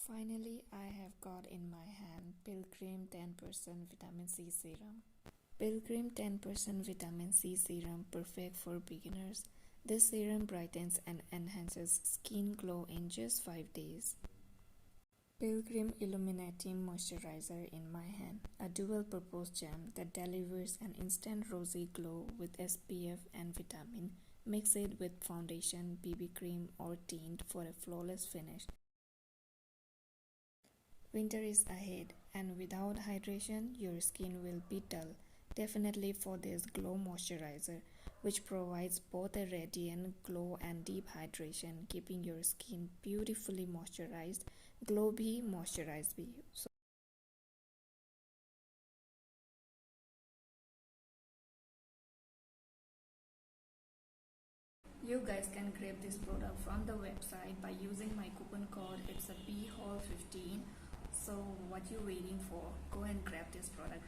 Finally, I have got in my hand Pilgrim 10% Vitamin C Serum. Pilgrim 10% Vitamin C Serum, perfect for beginners. This serum brightens and enhances skin glow in just 5 days. Pilgrim Illuminating Moisturizer in my hand, a dual-purpose gem that delivers an instant rosy glow with SPF and vitamin. Mix it with foundation, BB cream or tint for a flawless finish. Winter is ahead, and without hydration, your skin will be dull. Definitely for this glow moisturizer, which provides both a radiant glow and deep hydration, keeping your skin beautifully moisturized. Glow bhi, moisturize bhi. You guys can grab this product from the website by using my coupon code. It's a BHAUL15. So what you waiting for? Go and grab this product.